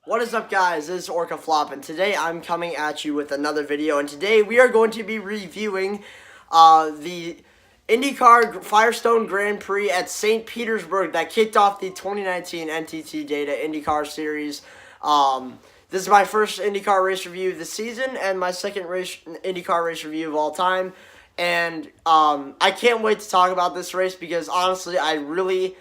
What is up, guys? This is Orca Flop, and today I'm coming at you with another video. And today we are going to be reviewing the IndyCar Firestone Grand Prix at St. Petersburg that kicked off the 2019 NTT Data IndyCar Series. This is my first IndyCar race review this season and my second IndyCar race review of all time. And I can't wait to talk about this race because honestly, I really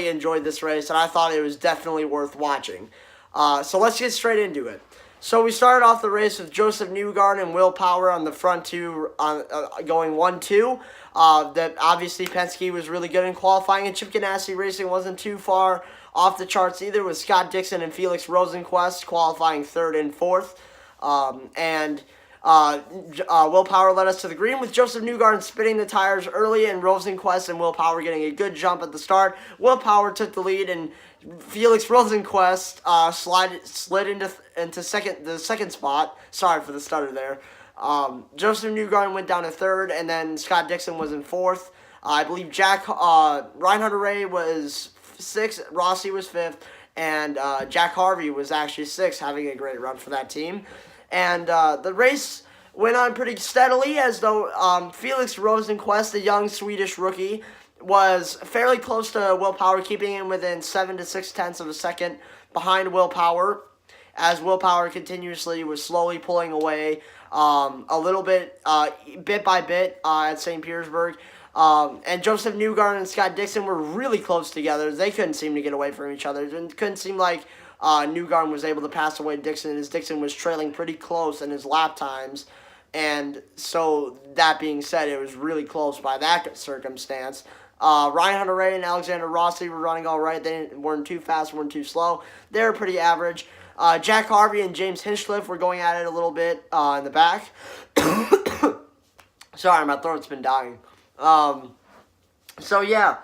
enjoyed this race, and I thought it was definitely worth watching. So let's get straight into it. So we started off the race with Josef Newgarden and Will Power on the front two, going 1-2. That obviously Penske was really good in qualifying, and Chip Ganassi Racing wasn't too far off the charts either, with Scott Dixon and Felix Rosenqvist qualifying third and fourth. Will Power led us to the green with Josef Newgarden spinning the tires early and Rosenqvist and Will Power getting a good jump at the start. Will Power took the lead and Felix Rosenqvist slid into the second spot. Sorry for the stutter there. Josef Newgarden went down to third, and then Scott Dixon was in fourth. I believe Reinhard Ray was sixth, Rossi was fifth, and Jack Harvey was actually sixth, having a great run for that team. And the race went on pretty steadily, as though Felix Rosenqvist, the young Swedish rookie, was fairly close to Will Power, keeping him within 7 to 6 tenths of a second behind Will Power, as Will Power continuously was slowly pulling away a little bit, bit by bit at St. Petersburg. And Josef Newgarden and Scott Dixon were really close together. They couldn't seem to get away from each other. It couldn't seem like Newgarden was able to pass away Dixon, as Dixon was trailing pretty close in his lap times. And so, that being said, it was really close by that circumstance. Reinhard Ray and Alexander Rossi were running all right. They weren't too fast, weren't too slow. They were pretty average. Jack Harvey and James Hinchcliffe were going at it a little bit in the back. Sorry, my throat's been dying. So, yeah.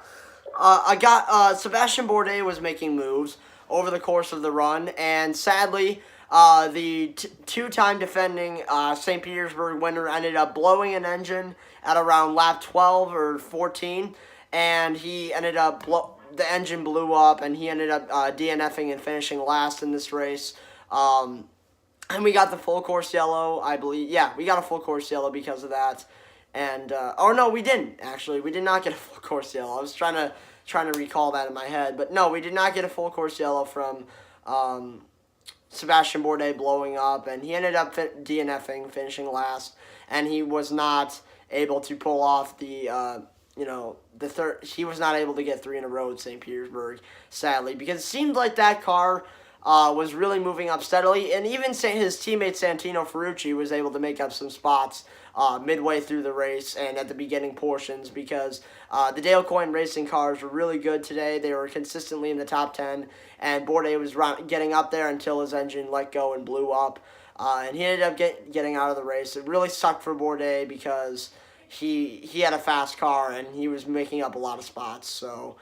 I got Sebastian Bourdais was making moves over the course of the run, and sadly, the two-time defending St. Petersburg winner ended up blowing an engine at around lap 12 or 14, and he ended up the engine blew up, and he ended up DNFing and finishing last in this race. And we got the full course yellow, I believe. Yeah, we got a full course yellow because of that. And oh no, we didn't actually. We did not get a full course yellow. I was trying to recall that in my head, but no, we did not get a full course yellow from Sebastian Bourdais blowing up, and he ended up DNFing, finishing last, and he was not able to pull off the the third. He was not able to get three in a row at St. Petersburg, sadly, because it seemed like that car was really moving up steadily, and even his teammate Santino Ferrucci was able to make up some spots midway through the race and at the beginning portions, because the Dale Coyne Racing cars were really good today. They were consistently in the top 10, and Bourdais was getting up there until his engine let go and blew up, and he ended up getting out of the race. It really sucked for Bourdais because he had a fast car and he was making up a lot of spots, so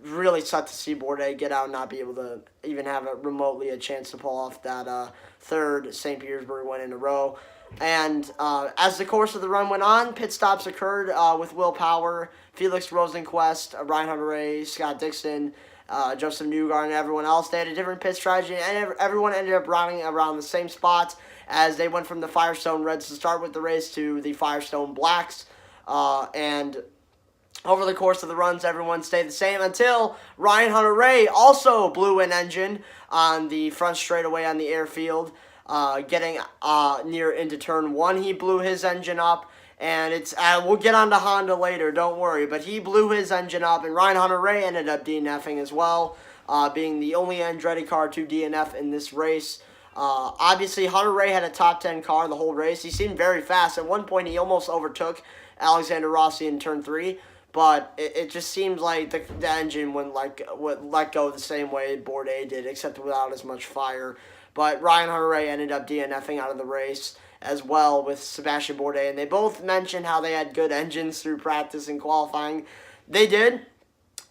really sucked to see Bourdais get out and not be able to even have remotely a chance to pull off that third St. Petersburg win in a row. And as the course of the run went on, pit stops occurred with Will Power, Felix Rosenqvist, Reinhard Ray, Scott Dixon, Josef Newgarden, and everyone else. They had a different pit strategy, and everyone ended up running around the same spots as they went from the Firestone Reds to start with the race to the Firestone Blacks. And over the course of the runs, everyone stayed the same until Reinhard Ray also blew an engine on the front straightaway on the airfield. Getting near into turn 1, he blew his engine up, and we'll get on to Honda later, don't worry, but he blew his engine up, and Reinhard Ray ended up DNFing as well, being the only Andretti car to DNF in this race. Obviously, Hunter Ray had a top 10 car the whole race. He seemed very fast. At one point, he almost overtook Alexander Rossi in turn 3, but it just seemed like the engine would let go the same way Bourdais did, except without as much fire. But Reinhard Ray ended up DNFing out of the race as well with Sebastian Bourdais, and they both mentioned how they had good engines through practice and qualifying. They did,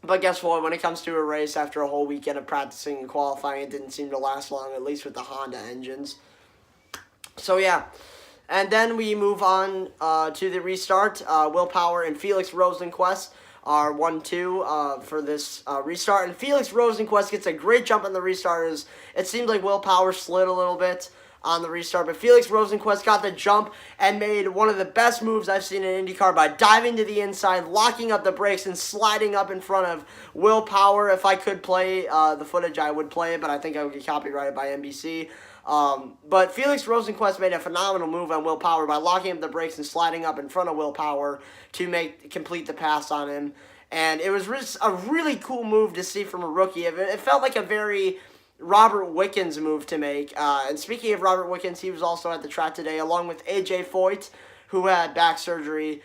but guess what? When it comes to a race after a whole weekend of practicing and qualifying, it didn't seem to last long, at least with the Honda engines. So yeah, and then we move on to the restart. Will Power and Felix Rosenqvist are 1-2 for this restart. And Felix Rosenqvist gets a great jump on the restarters. It seems like Will Power slid a little bit on the restart, but Felix Rosenqvist got the jump and made one of the best moves I've seen in IndyCar by diving to the inside, locking up the brakes, and sliding up in front of Will Power. If I could play the footage, I would play it, but I think I would get copyrighted by NBC. But Felix Rosenqvist made a phenomenal move on Will Power by locking up the brakes and sliding up in front of Will Power to complete the pass on him. And it was just a really cool move to see from a rookie. It felt like a very Robert Wickens move to make. And speaking of Robert Wickens, he was also at the track today, along with AJ Foyt, who had back surgery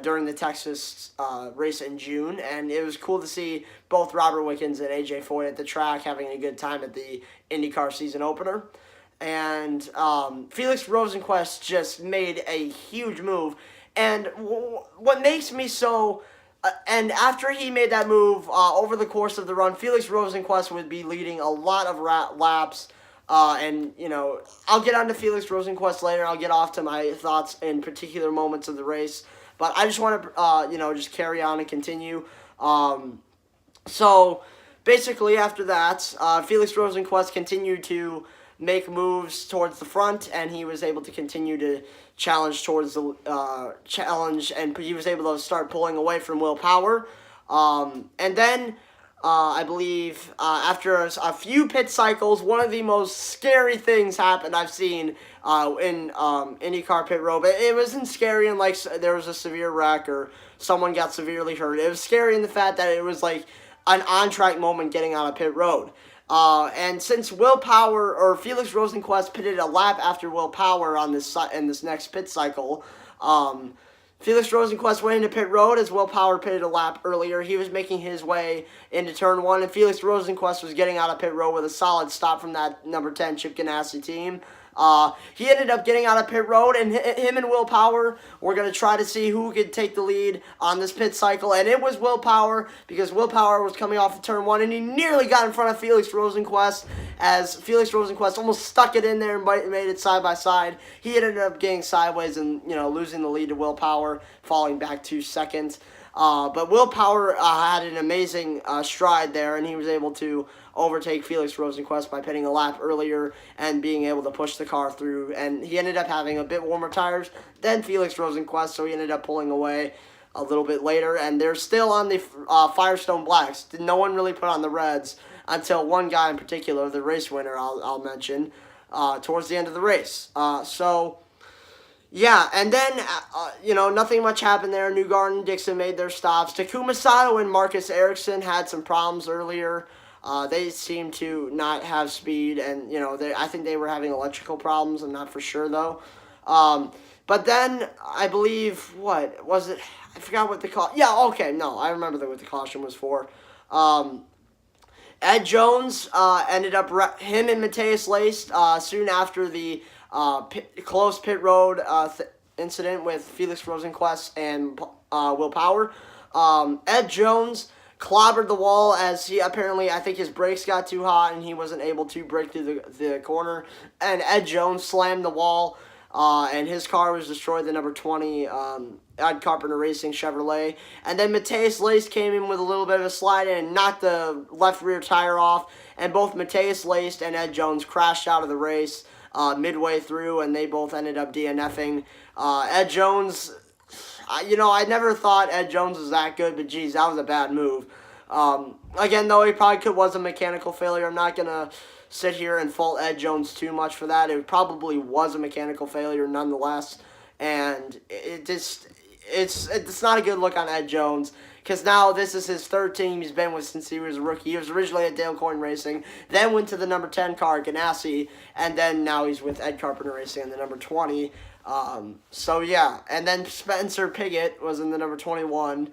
during the Texas race in June. And it was cool to see both Robert Wickens and AJ Foyt at the track having a good time at the IndyCar season opener. And Felix Rosenqvist just made a huge move. And what makes me so... and after he made that move, over the course of the run, Felix Rosenqvist would be leading a lot of laps. And, you know, I'll get on to Felix Rosenqvist later. I'll get off to my thoughts in particular moments of the race. But I just want to, just carry on and continue. So, basically, after that, Felix Rosenqvist continued to make moves towards the front, and he was able to continue to challenge towards the challenge, and he was able to start pulling away from Will Power. And then, I believe, after a few pit cycles, one of the most scary things happened I've seen in IndyCar pit road. But it wasn't scary in, like, there was a severe wreck or someone got severely hurt. It was scary in the fact that it was, like, an on-track moment getting on a pit road. And since Will Power, or Felix Rosenqvist, pitted a lap after Will Power on in this next pit cycle, Felix Rosenqvist went into pit road as Will Power pitted a lap earlier. He was making his way into turn 1, and Felix Rosenqvist was getting out of pit road with a solid stop from that number 10 Chip Ganassi team. He ended up getting out of pit road, and him and Will Power were going to try to see who could take the lead on this pit cycle, and it was Will Power, because Will Power was coming off of turn 1, and he nearly got in front of Felix Rosenqvist, as Felix Rosenqvist almost stuck it in there and made it side by side. He ended up getting sideways and, losing the lead to Will Power, falling back 2 seconds. But Will Power had an amazing stride there, and he was able to overtake Felix Rosenqvist by pitting a lap earlier and being able to push the car through. And he ended up having a bit warmer tires than Felix Rosenqvist, so he ended up pulling away a little bit later. And they're still on the Firestone Blacks. No one really put on the Reds until one guy in particular, the race winner I'll mention, towards the end of the race. Yeah, and then, nothing much happened there. Newgarden and Dixon made their stops. Takuma Sato and Marcus Ericsson had some problems earlier. They seemed to not have speed, and, I think they were having electrical problems. I'm not for sure, though. But then, I believe, what was it? I forgot what the caution... Yeah, okay, no, I remember what the caution was for. Ed Jones ended up... him and Matthias Laced, soon after the... close pit road incident with Felix Rosenqvist and Will Power. Ed Jones clobbered the wall as I think his brakes got too hot and he wasn't able to break through the corner. And Ed Jones slammed the wall, and his car was destroyed, the number 20 Ed Carpenter Racing Chevrolet. And then Matthias Laced came in with a little bit of a slide and knocked the left rear tire off. And both Matthias Laced and Ed Jones crashed out of the race midway through, and they both ended up DNFing. Ed Jones, I never thought Ed Jones was that good, but geez, that was a bad move. Again, though, he probably was a mechanical failure. I'm not going to sit here and fault Ed Jones too much for that. It probably was a mechanical failure nonetheless, and it's not a good look on Ed Jones, because now this is his third team he's been with since he was a rookie. He was originally at Dale Coyne Racing, then went to the number 10 car, Ganassi, and then now he's with Ed Carpenter Racing in the number 20. And then Spencer Pigot was in the number 21.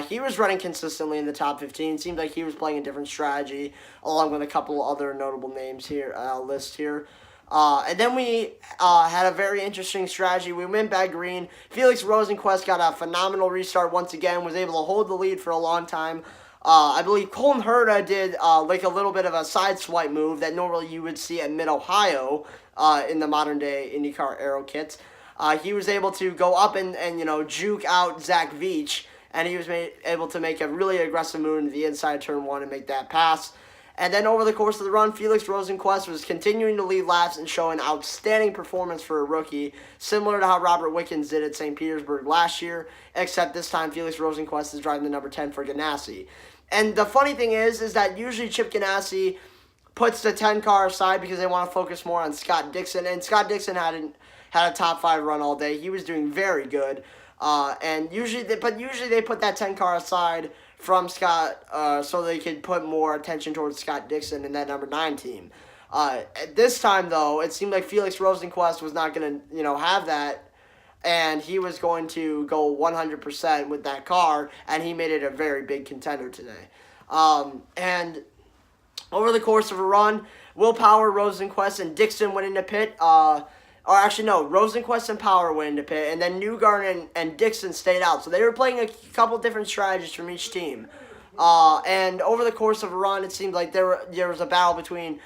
He was running consistently in the top 15. Seemed like he was playing a different strategy, along with a couple other notable names here, list here. And then we had a very interesting strategy. We went back green. Felix Rosenqvist got a phenomenal restart once again, was able to hold the lead for a long time. I believe Colton Herta did like a little bit of a side swipe move that normally you would see at Mid-Ohio in the modern-day IndyCar Aero kits. He was able to go up and juke out Zach Veach, and he was able to make a really aggressive move into the inside turn 1 and make that pass. And then over the course of the run, Felix Rosenqvist was continuing to lead laps and show an outstanding performance for a rookie, similar to how Robert Wickens did at St. Petersburg last year, except this time Felix Rosenqvist is driving the number 10 for Ganassi. And the funny thing is that usually Chip Ganassi puts the 10 car aside because they want to focus more on Scott Dixon, and Scott Dixon had a top 5 run all day. He was doing very good, and usually they put that 10 car aside from Scott so they could put more attention towards Scott Dixon and that number 9 team. This time, though, it seemed like Felix Rosenqvist was not going to have that, and he was going to go 100% with that car, and he made it a very big contender today. And over the course of a run, Will Power, Rosenqvist, and Dixon went into pit. Rosenqvist and Power went into pit, and then Newgarden and Dixon stayed out. So they were playing a couple different strategies from each team. And over the course of a run, it seemed like there was a battle between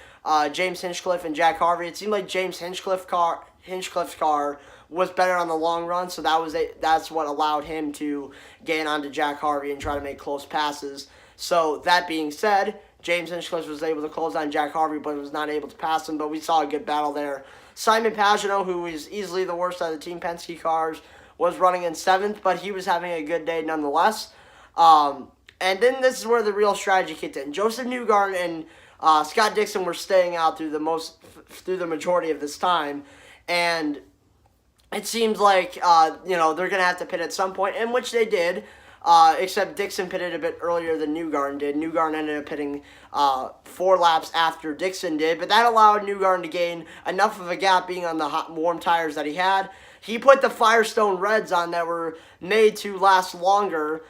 James Hinchcliffe and Jack Harvey. It seemed like James Hinchcliffe's car was better on the long run, so that's what allowed him to gain onto Jack Harvey and try to make close passes. So that being said, James Hinchcliffe was able to close on Jack Harvey, but was not able to pass him. But we saw a good battle there. Simon Pagenaud, who was easily the worst out of the Team Penske cars, was running in 7th, but he was having a good day nonetheless. And then this is where the real strategy kicked in. Josef Newgarden and Scott Dixon were staying out through the majority of this time, and it seems like they're going to have to pit at some point, in which they did. Except Dixon pitted a bit earlier than Newgarden did. Newgarden ended up pitting 4 laps after Dixon did, but that allowed Newgarden to gain enough of a gap being on the hot, warm tires that he had. He put the Firestone Reds on that were made to last longer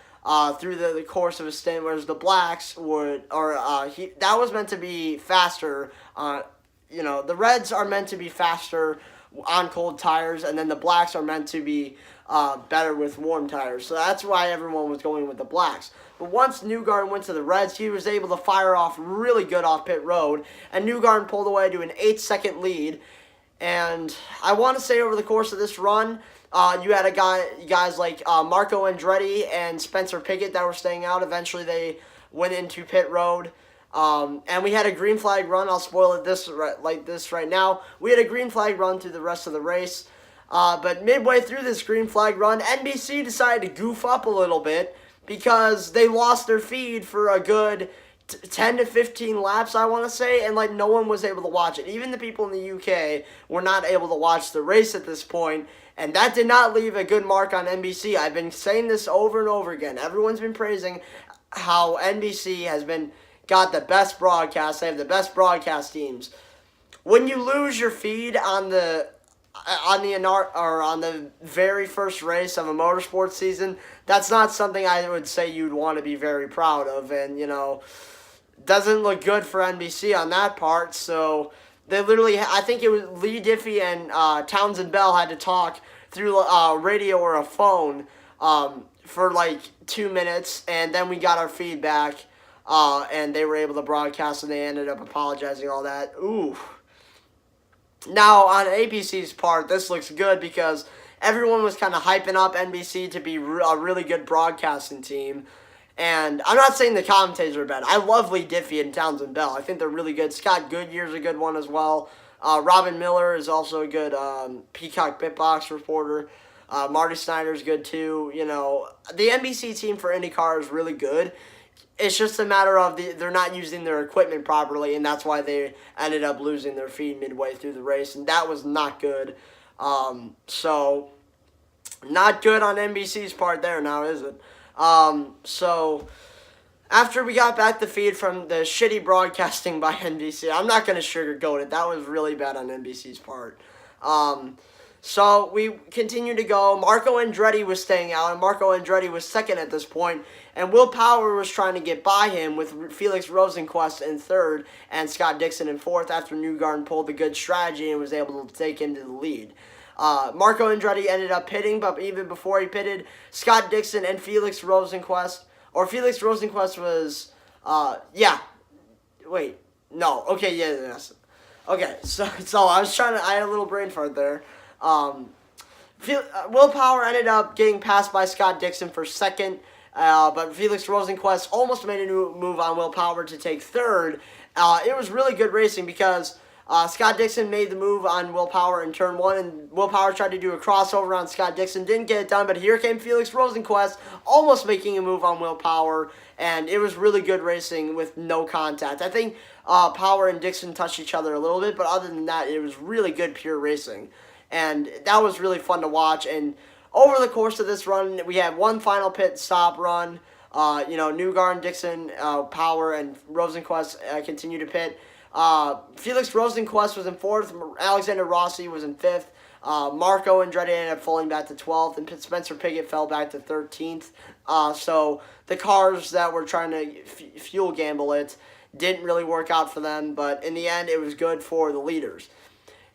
through the course of a stint, whereas the Blacks that was meant to be faster. The Reds are meant to be faster on cold tires, and then the Blacks are meant to be better with warm tires. So that's why everyone was going with the Blacks. But once Newgarden went to the Reds, he was able to fire off really good off pit road, and Newgarden pulled away to an 8-second lead. And I want to say over the course of this run, you had guys like Marco Andretti and Spencer Pigot that were staying out. Eventually they went into pit road. And we had a green flag run. I'll spoil it like this right now. We had a green flag run through the rest of the race. But midway through this green flag run, NBC decided to goof up a little bit because they lost their feed for a good 10 to 15 laps, I want to say, and no one was able to watch it. Even the people in the UK were not able to watch the race at this point, and that did not leave a good mark on NBC. I've been saying this over and over again. Everyone's been praising how NBC has got the best broadcast. They have the best broadcast teams. When you lose your feed on the very first race of a motorsports season, that's not something I would say you'd want to be very proud of, and doesn't look good for NBC on that part. So they literally, I think it was Lee Diffie and Townsend Bell had to talk through radio or a phone for 2 minutes, and then we got our feedback, and they were able to broadcast, and they ended up apologizing, all that. Ooh. Now, on ABC's part, this looks good because everyone was kind of hyping up NBC to be a really good broadcasting team. And I'm not saying the commentators are bad. I love Lee Diffie and Townsend Bell. I think they're really good. Scott Goodyear's a good one as well. Robin Miller is also a good Peacock Bitbox reporter. Marty Snyder's good too. The NBC team for IndyCar is really good. It's just a matter of they're not using their equipment properly, and that's why they ended up losing their feed midway through the race, and that was not good. So, not good on NBC's part there now, is it? So, after we got back the feed from the shitty broadcasting by NBC, I'm not going to sugarcoat it. That was really bad on NBC's part. So we continued to go. Marco Andretti was staying out, and Marco Andretti was second at this point, and Will Power was trying to get by him with Felix Rosenqvist in third and Scott Dixon in fourth after Newgarden pulled the good strategy and was able to take him to the lead. Marco Andretti ended up pitting, but even before he pitted, Scott Dixon and Felix Rosenqvist was, Okay, so I had a little brain fart there. Will Power ended up getting passed by Scott Dixon for second, but Felix Rosenqvist almost made a move on Will Power to take third. It was really good racing because Scott Dixon made the move on Will Power in turn one, and Will Power tried to do a crossover on Scott Dixon. Didn't get it done, but here came Felix Rosenqvist almost making a move on Will Power, and it was really good racing with no contact. I think Power and Dixon touched each other a little bit, but other than that, it was really good pure racing. And that was really fun to watch. And over the course of this run, we had one final pit stop run. Newgarden, Dixon, Power, and Rosenqvist continue to pit. Felix Rosenqvist was in fourth. Alexander Rossi was in fifth. Marco Andretti ended up falling back to 12th, and Spencer Pigot fell back to 13th. So the cars that were trying to fuel gamble it didn't really work out for them, but in the end, it was good for the leaders.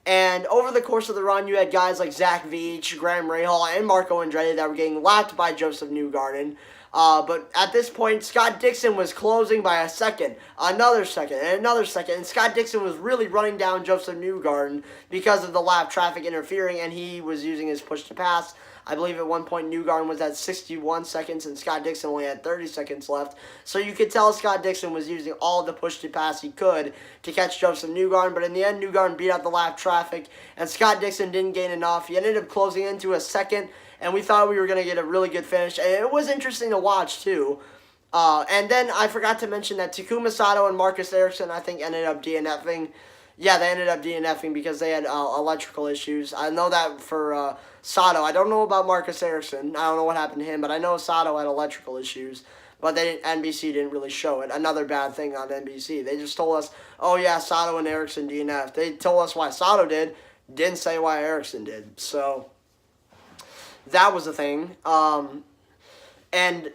And over the course of the run, you had guys like Zach Veach, Graham Rahal, and Marco Andretti that were getting lapped by Josef Newgarden. But at this point, Scott Dixon was closing by a second, another second, and another second. And Scott Dixon was really running down Josef Newgarden because of the lap traffic interfering, and he was using his push to pass. I believe at one point Newgarden was at 61 seconds, and Scott Dixon only had 30 seconds left. So you could tell Scott Dixon was using all the push to pass he could to catch Josef Newgarden. But in the end, Newgarden beat out the lap traffic, and Scott Dixon didn't gain enough. He ended up closing into a second, and we thought we were going to get a really good finish. And it was interesting to watch, too. And then I forgot to mention that Takuma Sato and Marcus Ericsson, I think, ended up DNFing. Yeah, they ended up DNFing because they had electrical issues. I know that for Sato. I don't know about Marcus Ericsson. I don't know what happened to him, but I know Sato had electrical issues. But NBC didn't really show it. Another bad thing on NBC. They just told us, oh yeah, Sato and Ericsson DNF. They told us why Sato didn't say why Ericsson did. So that was a thing. And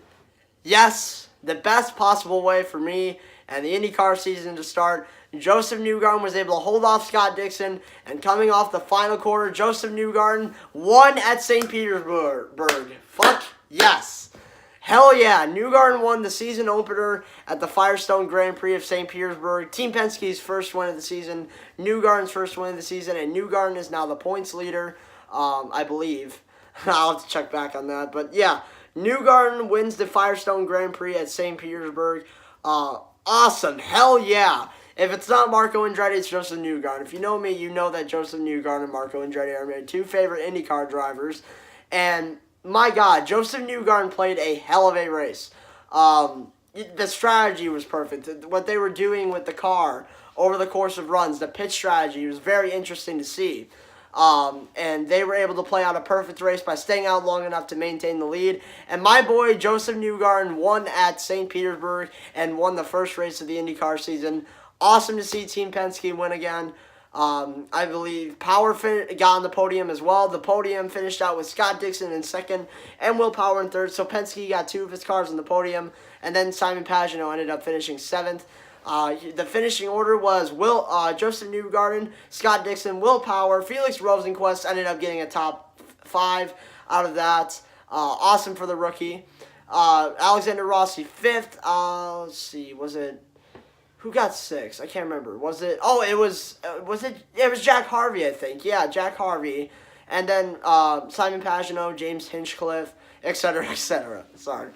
yes, the best possible way for me and the IndyCar season to start, Josef Newgarden was able to hold off Scott Dixon, and coming off the final quarter, Josef Newgarden won at St. Petersburg. Fuck yes. Hell yeah. Newgarden won the season opener at the Firestone Grand Prix of St. Petersburg. Team Penske's first win of the season, Newgarden's first win of the season, and Newgarden is now the points leader, I believe. I'll have to check back on that. But yeah, Newgarden wins the Firestone Grand Prix at St. Petersburg. Awesome. Hell yeah. If it's not Marco Andretti, it's Josef Newgarden. If you know me, you know that Josef Newgarden and Marco Andretti are my two favorite IndyCar drivers. And my God, Josef Newgarden played a hell of a race. The strategy was perfect. What they were doing with the car over the course of runs, the pit strategy was very interesting to see. And they were able to play out a perfect race by staying out long enough to maintain the lead. And my boy, Josef Newgarden, won at St. Petersburg and won the first race of the IndyCar season. Awesome to see Team Penske win again. I believe Power got on the podium as well. The podium finished out with Scott Dixon in second and Will Power in third. So Penske got two of his cars on the podium. And then Simon Pagenaud ended up finishing seventh. The finishing order was Josef Newgarden, Scott Dixon, Will Power, Felix Rosenqvist ended up getting a top 5 out of that. Awesome for the rookie. Alexander Rossi fifth. Let's see, was it? Who got 6? I can't remember. Was it? Oh, it was Jack Harvey, I think. Yeah, Jack Harvey. And then Simon Pagenaud, James Hinchcliffe, etc., etc. Sorry.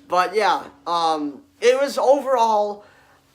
But yeah, it was overall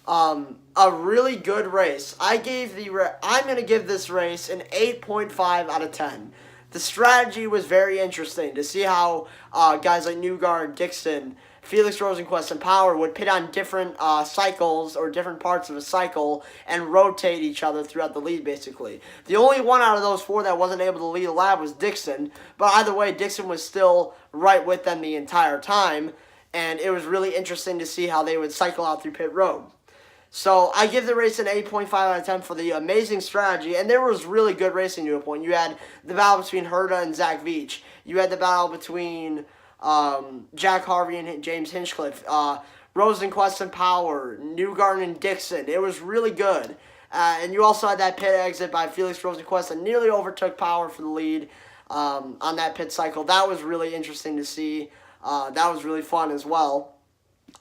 a really good race. I'm going to give this race an 8.5 out of 10. The strategy was very interesting to see how guys like Newgarden, Dixon, Felix Rosenqvist, and Power would pit on different cycles or different parts of a cycle and rotate each other throughout the lead, basically. The only one out of those 4 that wasn't able to lead a lap was Dixon, but either way, Dixon was still right with them the entire time, and it was really interesting to see how they would cycle out through pit road. So I give the race an 8.5 out of 10 for the amazing strategy, and there was really good racing to a point. You had the battle between Herta and Zach Veach. You had the battle between Jack Harvey and James Hinchcliffe, Rosenqvist and Power, Newgarden and Dixon. It was really good. And you also had that pit exit by Felix Rosenqvist that nearly overtook Power for the lead on that pit cycle. That was really interesting to see. That was really fun as well.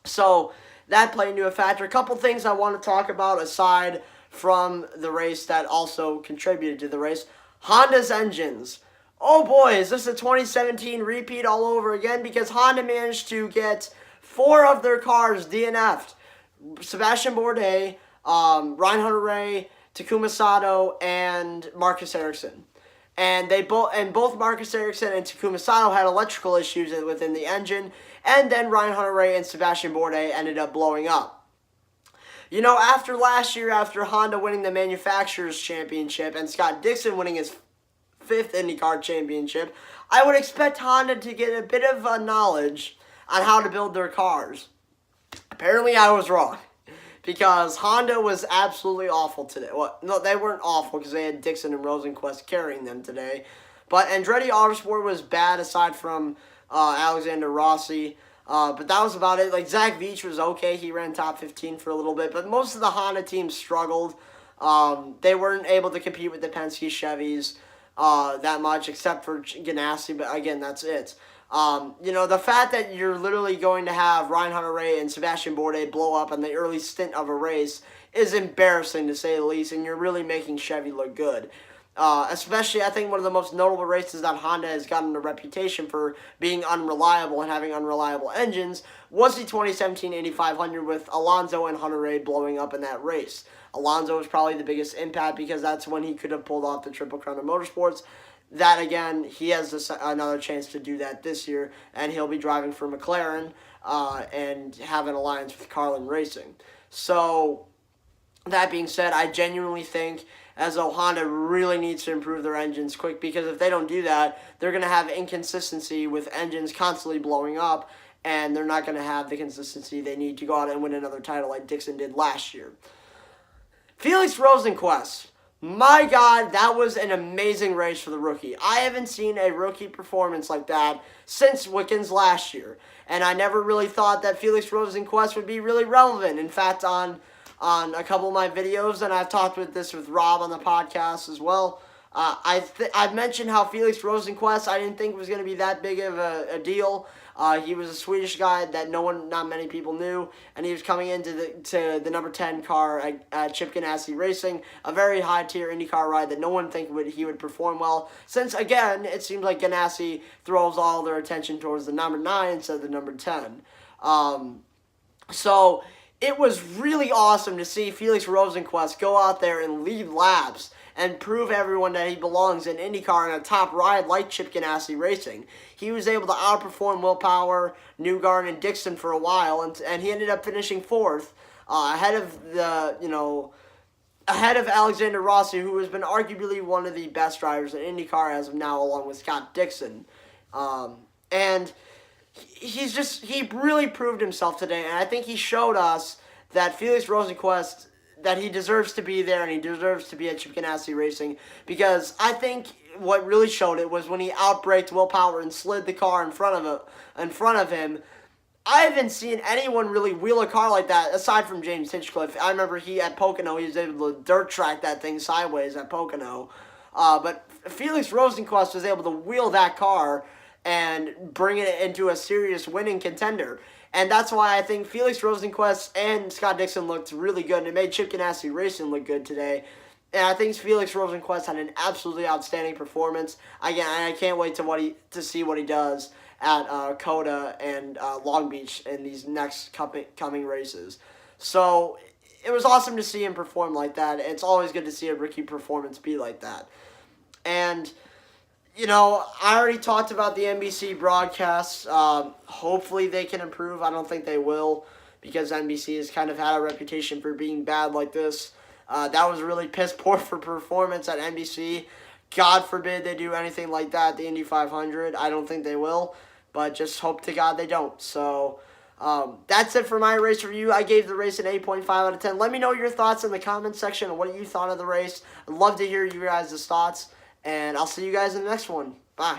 So that played into a factor. A couple things I want to talk about aside from the race that also contributed to the race. Honda's engines. oh boy, is this a 2017 repeat all over again? Because Honda managed to get 4 of their cars DNF'd. Sebastian Bourdais, Ryan Hunter-Reay, Takuma Sato, and Marcus Ericsson. And both Marcus Ericsson and Takuma Sato had electrical issues within the engine, and then Ryan Hunter-Reay and Sebastian Bourdais ended up blowing up. You know, after last year, after Honda winning the Manufacturers' Championship and Scott Dixon winning his 5th IndyCar Championship, I would expect Honda to get a bit of knowledge on how to build their cars. Apparently, I was wrong, because Honda was absolutely awful today. Well, no, they weren't awful because they had Dixon and Rosenquist carrying them today. But Andretti Autosport was bad aside from Alexander Rossi. But that was about it. Like, Zach Veach was okay. He ran top 15 for a little bit. But most of the Honda teams struggled. They weren't able to compete with the Penske Chevys that much, except for Ganassi. But, again, that's it. You know, the fact that you're literally going to have Ryan Hunter-Reay and Sebastian Bourdais blow up in the early stint of a race is embarrassing, to say the least, and you're really making Chevy look good. Especially, I think one of the most notable races that Honda has gotten a reputation for being unreliable and having unreliable engines was the 2017 Indy 500 with Alonso and Hunter-Reay blowing up in that race. Alonso was probably the biggest impact because that's when he could have pulled off the Triple Crown of Motorsports. That, again, he has another chance to do that this year, and he'll be driving for McLaren and have an alliance with Carlin Racing. So, that being said, I genuinely think as though Honda really needs to improve their engines quick, because if they don't do that, they're going to have inconsistency with engines constantly blowing up, and they're not going to have the consistency they need to go out and win another title like Dixon did last year. Felix Rosenquist. My God, that was an amazing race for the rookie. I haven't seen a rookie performance like that since Wickens last year. And I never really thought that Felix Rosenquist would be really relevant. In fact, on a couple of my videos, and I've talked with Rob on the podcast as well, I've mentioned how Felix Rosenquist I didn't think was going to be that big of a deal. He was a Swedish guy that not many people knew, and he was coming into the number 10 car at Chip Ganassi Racing, a very high-tier IndyCar ride that no one he would perform well, since, again, it seems like Ganassi throws all their attention towards the number 9 instead of the number 10. So it was really awesome to see Felix Rosenquist go out there and lead laps and prove everyone that he belongs in IndyCar in a top ride like Chip Ganassi Racing. He was able to outperform Will Power, Newgarden, and Dixon for a while, and he ended up finishing 4th, ahead of Alexander Rossi, who has been arguably one of the best drivers in IndyCar as of now, along with Scott Dixon. And he really proved himself today, and I think he showed us that Felix Rosenquist, that he deserves to be there and he deserves to be at Chip Ganassi Racing, because I think what really showed it was when he outbraked Will Power and slid the car in front of him. I haven't seen anyone really wheel a car like that aside from James Hinchcliffe. I remember at Pocono he was able to dirt track that thing sideways at Pocono. But Felix Rosenquist was able to wheel that car and bring it into a serious winning contender. And that's why I think Felix Rosenquist and Scott Dixon looked really good, and it made Chip Ganassi Racing look good today. And I think Felix Rosenquist had an absolutely outstanding performance. Again, I can't wait to see what he does at COTA and Long Beach in these next coming races. So it was awesome to see him perform like that. It's always good to see a rookie performance be like that. And you know, I already talked about the NBC broadcasts. Hopefully they can improve. I don't think they will, because NBC has kind of had a reputation for being bad like this. That was really piss poor for performance at NBC. God forbid they do anything like that at the Indy 500. I don't think they will, but just hope to God they don't. So that's it for my race review. I gave the race an 8.5 out of 10. Let me know your thoughts in the comments section on what you thought of the race. I'd love to hear you guys' thoughts. And I'll see you guys in the next one. Bye.